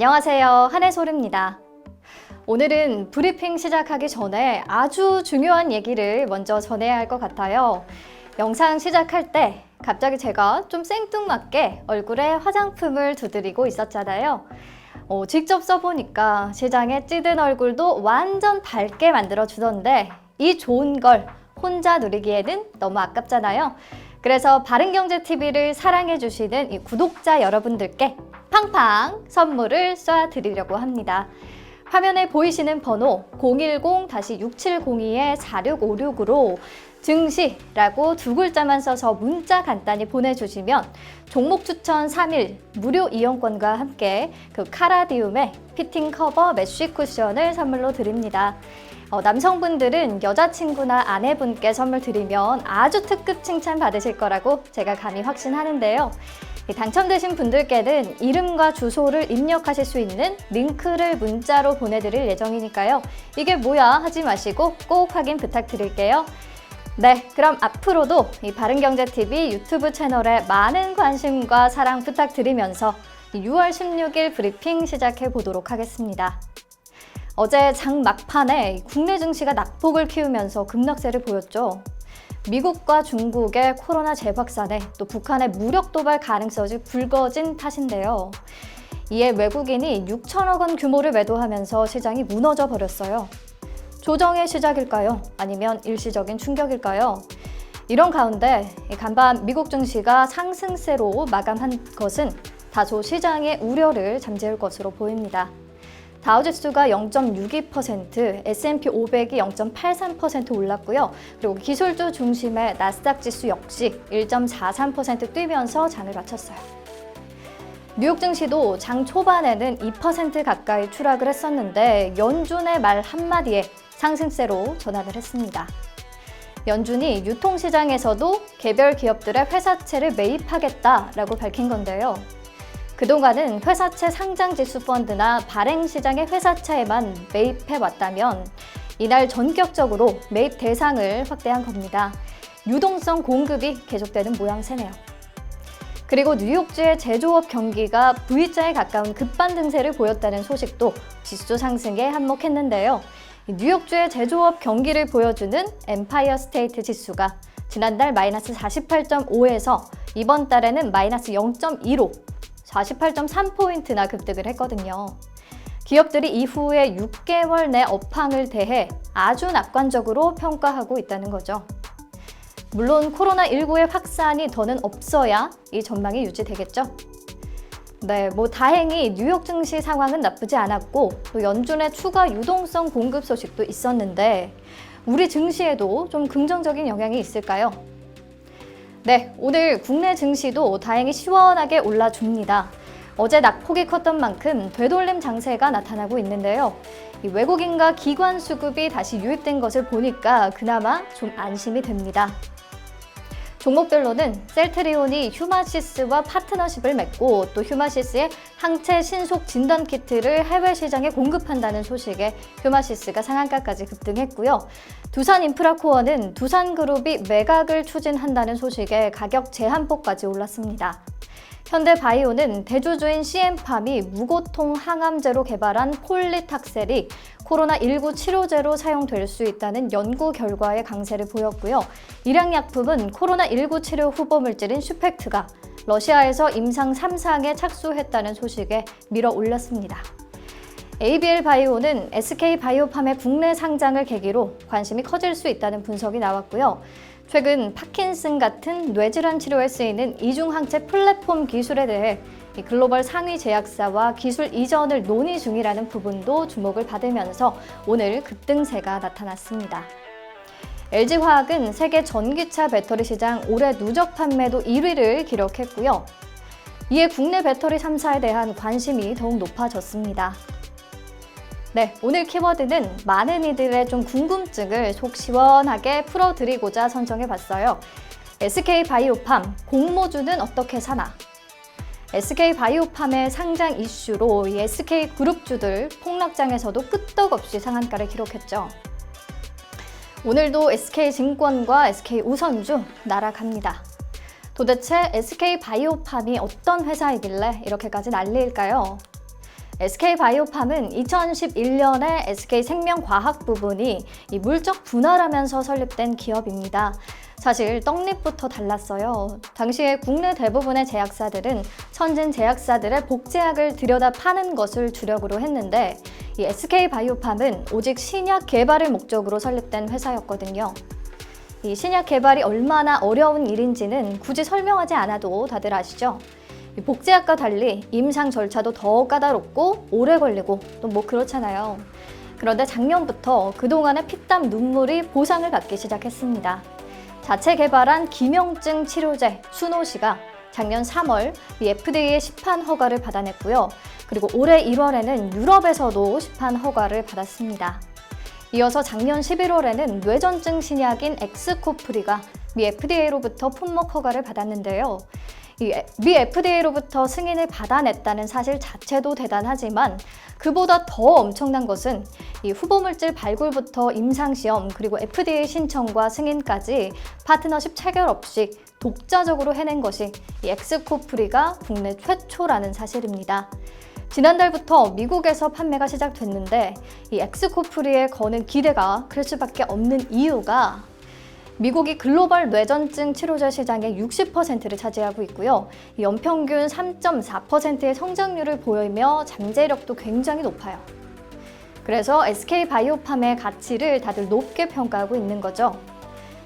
안녕하세요. 한혜솔입니다. 오늘은 브리핑 시작하기 전에 아주 중요한 얘기를 먼저 전해야 할 것 같아요. 영상 시작할 때 갑자기 제가 좀 생뚱맞게 얼굴에 화장품을 두드리고 있었잖아요. 직접 써보니까 시장에 찌든 얼굴도 완전 밝게 만들어주던데 이 좋은 걸 혼자 누리기에는 너무 아깝잖아요. 그래서 바른경제TV를 사랑해주시는 이 구독자 여러분들께 팡팡 선물을 쏴드리려고 합니다. 화면에 보이시는 번호 010-6702-4656으로 증시라고 두 글자만 써서 문자 간단히 보내주시면 종목 추천 3일 무료 이용권과 함께 그 카라디움의 피팅 커버 메쉬 쿠션을 선물로 드립니다. 남성분들은 여자친구나 아내분께 선물 드리면 아주 특급 칭찬 받으실 거라고 제가 감히 확신하는데요. 당첨되신 분들께는 이름과 주소를 입력하실 수 있는 링크를 문자로 보내드릴 예정이니까요. 이게 뭐야 하지 마시고 꼭 확인 부탁드릴게요. 네, 그럼 앞으로도 이 바른경제TV 유튜브 채널에 많은 관심과 사랑 부탁드리면서 6월 16일 브리핑 시작해 보도록 하겠습니다. 어제 장 막판에 국내 증시가 낙폭을 키우면서 급락세를 보였죠. 미국과 중국의 코로나 재확산에 또 북한의 무력 도발 가능성이 불거진 탓인데요. 이에 외국인이 6천억 원 규모를 매도하면서 시장이 무너져 버렸어요. 조정의 시작일까요? 아니면 일시적인 충격일까요? 이런 가운데 간밤 미국 증시가 상승세로 마감한 것은 다소 시장의 우려를 잠재울 것으로 보입니다. 다우지수가 0.62%, S&P 500이 0.83% 올랐고요. 그리고 기술주 중심의 나스닥 지수 역시 1.43% 뛰면서 장을 마쳤어요. 뉴욕 증시도 장 초반에는 2% 가까이 추락을 했었는데 연준의 말 한마디에 상승세로 전환을 했습니다. 연준이 유통시장에서도 개별 기업들의 회사채를 매입하겠다라고 밝힌 건데요. 그동안은 회사채 상장지수 펀드나 발행시장의 회사채에만 매입해왔다면 이날 전격적으로 매입 대상을 확대한 겁니다. 유동성 공급이 계속되는 모양새네요. 그리고 뉴욕주의 제조업 경기가 V자에 가까운 급반등세를 보였다는 소식도 지수 상승에 한몫했는데요. 뉴욕주의 제조업 경기를 보여주는 엠파이어 스테이트 지수가 지난달 마이너스 48.5에서 이번 달에는 마이너스 0.2로 48.3포인트나 급등을 했거든요. 기업들이 이후에 6개월 내 업황을 대해 아주 낙관적으로 평가하고 있다는 거죠. 물론 코로나19의 확산이 더는 없어야 이 전망이 유지되겠죠. 네, 다행히 뉴욕 증시 상황은 나쁘지 않았고 또 연준의 추가 유동성 공급 소식도 있었는데 우리 증시에도 좀 긍정적인 영향이 있을까요? 네, 오늘 국내 증시도 다행히 시원하게 올라줍니다. 어제 낙폭이 컸던 만큼 되돌림 장세가 나타나고 있는데요. 외국인과 기관 수급이 다시 유입된 것을 보니까 그나마 좀 안심이 됩니다. 종목별로는 셀트리온이 휴마시스와 파트너십을 맺고 또 휴마시스의 항체 신속 진단 키트를 해외 시장에 공급한다는 소식에 휴마시스가 상한가까지 급등했고요. 두산인프라코어는 두산그룹이 매각을 추진한다는 소식에 가격 제한폭까지 올랐습니다. 현대바이오는 대주주인 CM팜이 무고통 항암제로 개발한 폴리탁셀이 코로나19 치료제로 사용될 수 있다는 연구 결과에 강세를 보였고요. 일양약품은 코로나19 치료 후보물질인 슈펙트가 러시아에서 임상 3상에 착수했다는 소식에 밀어 올렸습니다. ABL바이오는 SK바이오팜의 국내 상장을 계기로 관심이 커질 수 있다는 분석이 나왔고요. 최근 파킨슨 같은 뇌질환 치료에 쓰이는 이중항체 플랫폼 기술에 대해 글로벌 상위 제약사와 기술 이전을 논의 중이라는 부분도 주목을 받으면서 오늘 급등세가 나타났습니다. LG화학은 세계 전기차 배터리 시장 올해 누적 판매도 1위를 기록했고요. 이에 국내 배터리 3사에 대한 관심이 더욱 높아졌습니다. 네, 오늘 키워드는 많은 이들의 좀 궁금증을 속 시원하게 풀어드리고자 선정해봤어요. SK바이오팜, 공모주는 어떻게 사나? SK바이오팜의 상장 이슈로 이 SK그룹주들 폭락장에서도 끄떡없이 상한가를 기록했죠. 오늘도 SK증권과 SK우선주 날아갑니다. 도대체 SK바이오팜이 어떤 회사이길래 이렇게까지 난리일까요? SK바이오팜은 2011년에 SK생명과학 부분이 이 물적 분할하면서 설립된 기업입니다. 사실 떡잎부터 달랐어요. 당시에 국내 대부분의 제약사들은 천진 제약사들의 복제약을 들여다 파는 것을 주력으로 했는데 이 SK바이오팜은 오직 신약 개발을 목적으로 설립된 회사였거든요. 이 신약 개발이 얼마나 어려운 일인지는 굳이 설명하지 않아도 다들 아시죠? 복제약과 달리 임상 절차도 더 까다롭고 오래 걸리고 또 뭐 그렇잖아요. 그런데 작년부터 그동안의 피땀 눈물이 보상을 받기 시작했습니다. 자체 개발한 기명증 치료제 수노시가 작년 3월 이 FDA의 시판 허가를 받아냈고요. 그리고 올해 1월에는 유럽에서도 시판 허가를 받았습니다. 이어서 작년 11월에는 뇌전증 신약인 엑스코프리가 미 FDA로부터 품목 허가를 받았는데요. 미 FDA로부터 승인을 받아냈다는 사실 자체도 대단하지만 그보다 더 엄청난 것은 이 후보물질 발굴부터 임상시험 그리고 FDA 신청과 승인까지 파트너십 체결 없이 독자적으로 해낸 것이 이 엑스코프리가 국내 최초라는 사실입니다. 지난달부터 미국에서 판매가 시작됐는데 이 엑스코프리에 거는 기대가 클 수밖에 없는 이유가 미국이 글로벌 뇌전증 치료제 시장의 60%를 차지하고 있고요. 연평균 3.4%의 성장률을 보이며 잠재력도 굉장히 높아요. 그래서 SK바이오팜의 가치를 다들 높게 평가하고 있는 거죠.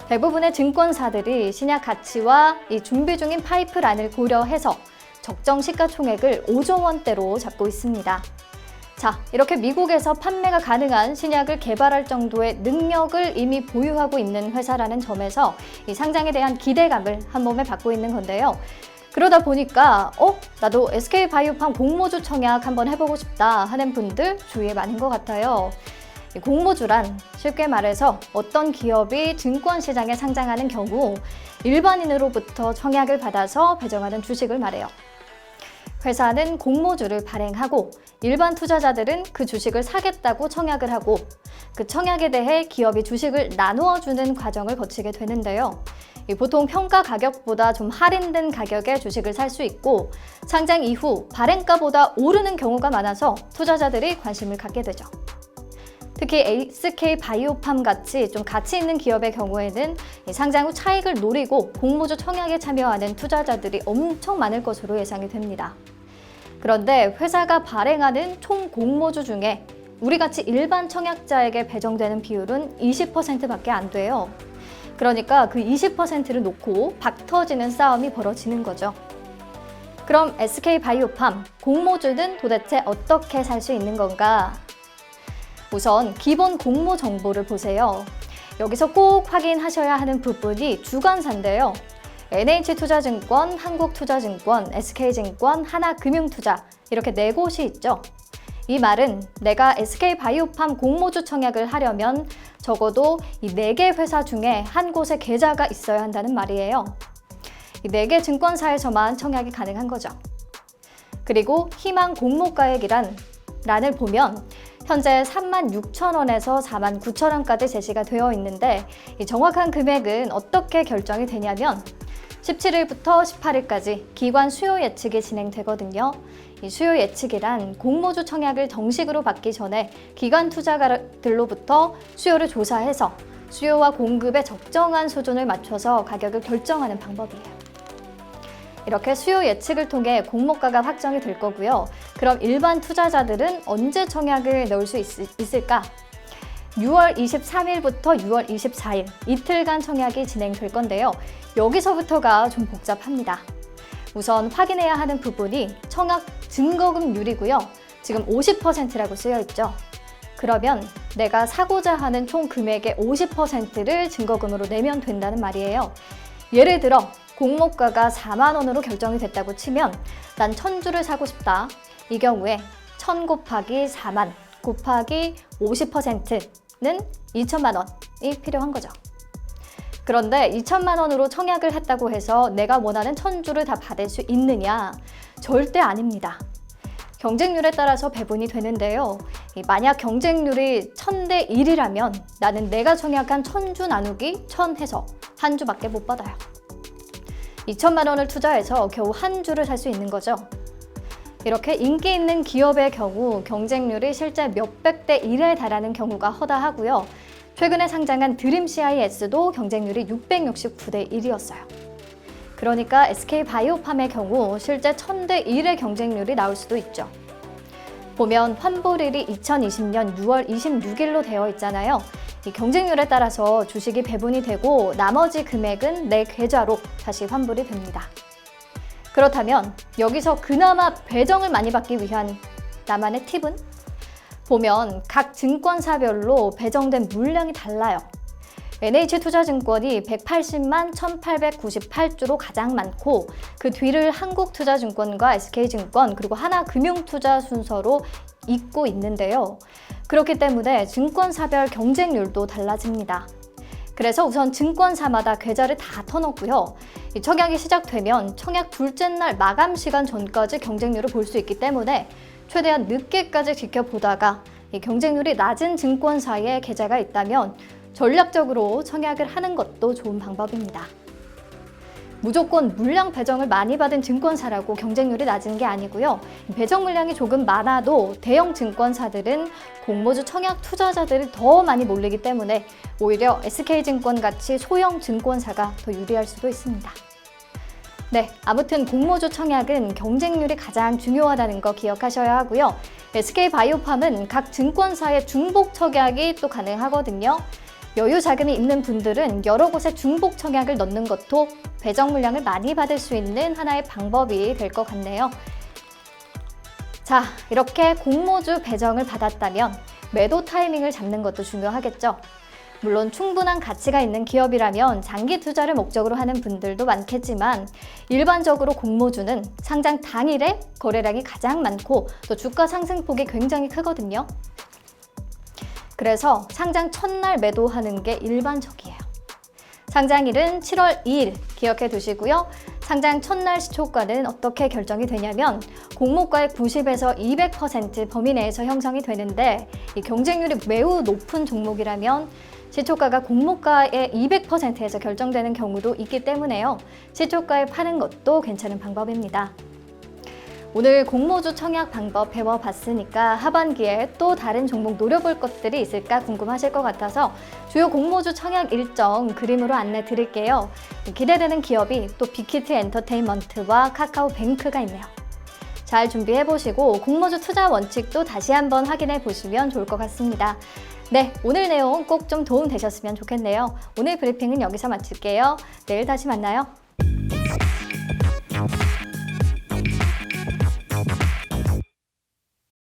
대부분의 증권사들이 신약 가치와 이 준비 중인 파이프라인을 고려해서 적정 시가총액을 5조 원대로 잡고 있습니다. 자, 이렇게 미국에서 판매가 가능한 신약을 개발할 정도의 능력을 이미 보유하고 있는 회사라는 점에서 이 상장에 대한 기대감을 한 몸에 받고 있는 건데요. 그러다 보니까 나도 SK바이오팜 공모주 청약 한번 해보고 싶다 하는 분들 주위에 많은 것 같아요. 이 공모주란 쉽게 말해서 어떤 기업이 증권시장에 상장하는 경우 일반인으로부터 청약을 받아서 배정하는 주식을 말해요. 회사는 공모주를 발행하고 일반 투자자들은 그 주식을 사겠다고 청약을 하고 그 청약에 대해 기업이 주식을 나누어 주는 과정을 거치게 되는데요. 보통 평가 가격보다 좀 할인된 가격에 주식을 살 수 있고 상장 이후 발행가보다 오르는 경우가 많아서 투자자들이 관심을 갖게 되죠. 특히 SK바이오팜 같이 좀 가치 있는 기업의 경우에는 상장 후 차익을 노리고 공모주 청약에 참여하는 투자자들이 엄청 많을 것으로 예상이 됩니다. 그런데 회사가 발행하는 총 공모주 중에 우리같이 일반 청약자에게 배정되는 비율은 20%밖에 안 돼요. 그러니까 그 20%를 놓고 박 터지는 싸움이 벌어지는 거죠. 그럼 SK바이오팜 공모주는 도대체 어떻게 살 수 있는 건가? 우선 기본 공모 정보를 보세요. 여기서 꼭 확인하셔야 하는 부분이 주관사인데요. NH투자증권, 한국투자증권, SK증권, 하나금융투자 이렇게 4곳이 있죠. 이 말은 내가 SK바이오팜 공모주 청약을 하려면 적어도 이 4개 회사 중에 한 곳에 계좌가 있어야 한다는 말이에요. 이 4개 증권사에서만 청약이 가능한 거죠. 그리고 희망 공모가액이란 란을 보면 현재 36,000원에서 49,000원까지 제시가 되어 있는데 이 정확한 금액은 어떻게 결정이 되냐면 17일부터 18일까지 기관 수요 예측이 진행되거든요. 이 수요 예측이란 공모주 청약을 정식으로 받기 전에 기관 투자가들로부터 수요를 조사해서 수요와 공급의 적정한 수준을 맞춰서 가격을 결정하는 방법이에요. 이렇게 수요 예측을 통해 공모가가 확정이 될 거고요. 그럼 일반 투자자들은 언제 청약을 넣을 수 있을까? 6월 23일부터 6월 24일 이틀간 청약이 진행될 건데요. 여기서부터가 좀 복잡합니다. 우선 확인해야 하는 부분이 청약 증거금률이고요. 지금 50%라고 쓰여 있죠. 그러면 내가 사고자 하는 총 금액의 50%를 증거금으로 내면 된다는 말이에요. 예를 들어 공모가가 4만 원으로 결정이 됐다고 치면 난 1000주를 사고 싶다. 이 경우에 1000 곱하기 4만 곱하기 50%는 2천만 원이 필요한 거죠. 그런데 2천만 원으로 청약을 했다고 해서 내가 원하는 1000주를 다 받을 수 있느냐? 절대 아닙니다. 경쟁률에 따라서 배분이 되는데요. 만약 경쟁률이 1000대 1이라면 나는 내가 청약한 1000주 나누기 1000 해서 한 주밖에 못 받아요. 2천만 원을 투자해서 겨우 한 주를 살 수 있는 거죠. 이렇게 인기 있는 기업의 경우 경쟁률이 실제 몇백 대 1에 달하는 경우가 허다하고요. 최근에 상장한 드림 CIS도 경쟁률이 669대 1이었어요. 그러니까 SK바이오팜의 경우 실제 1000대 1의 경쟁률이 나올 수도 있죠. 보면 환불일이 2020년 6월 26일로 되어 있잖아요. 이 경쟁률에 따라서 주식이 배분이 되고 나머지 금액은 내 계좌로 다시 환불이 됩니다. 그렇다면 여기서 그나마 배정을 많이 받기 위한 나만의 팁은? 보면 각 증권사별로 배정된 물량이 달라요. NH투자증권이 180만 1,898주로 가장 많고 그 뒤를 한국투자증권과 SK증권 그리고 하나금융투자 순서로 잇고 있는데요. 그렇기 때문에 증권사별 경쟁률도 달라집니다. 그래서 우선 증권사마다 계좌를 다 터놓고요. 이 청약이 시작되면 청약 둘째 날 마감 시간 전까지 경쟁률을 볼 수 있기 때문에 최대한 늦게까지 지켜보다가 이 경쟁률이 낮은 증권사에 계좌가 있다면 전략적으로 청약을 하는 것도 좋은 방법입니다. 무조건 물량 배정을 많이 받은 증권사라고 경쟁률이 낮은 게 아니고요. 배정 물량이 조금 많아도 대형 증권사들은 공모주 청약 투자자들이 더 많이 몰리기 때문에 오히려 SK증권 같이 소형 증권사가 더 유리할 수도 있습니다. 네, 아무튼 공모주 청약은 경쟁률이 가장 중요하다는 거 기억하셔야 하고요. SK바이오팜은 각 증권사의 중복 청약이 또 가능하거든요. 여유 자금이 있는 분들은 여러 곳에 중복 청약을 넣는 것도 배정 물량을 많이 받을 수 있는 하나의 방법이 될 것 같네요. 자, 이렇게 공모주 배정을 받았다면 매도 타이밍을 잡는 것도 중요하겠죠. 물론 충분한 가치가 있는 기업이라면 장기 투자를 목적으로 하는 분들도 많겠지만 일반적으로 공모주는 상장 당일에 거래량이 가장 많고 또 주가 상승폭이 굉장히 크거든요. 그래서 상장 첫날 매도하는 게 일반적이에요. 상장일은 7월 2일 기억해 두시고요. 상장 첫날 시초가는 어떻게 결정이 되냐면 공모가의 90에서 200% 범위 내에서 형성이 되는데 이 경쟁률이 매우 높은 종목이라면 시초가가 공모가의 200%에서 결정되는 경우도 있기 때문에요. 시초가에 파는 것도 괜찮은 방법입니다. 오늘 공모주 청약 방법 배워봤으니까 하반기에 또 다른 종목 노려볼 것들이 있을까 궁금하실 것 같아서 주요 공모주 청약 일정 그림으로 안내 드릴게요. 기대되는 기업이 또 빅히트 엔터테인먼트와 카카오뱅크가 있네요. 잘 준비해보시고 공모주 투자 원칙도 다시 한번 확인해 보시면 좋을 것 같습니다. 네, 오늘 내용 꼭 좀 도움 되셨으면 좋겠네요. 오늘 브리핑은 여기서 마칠게요. 내일 다시 만나요.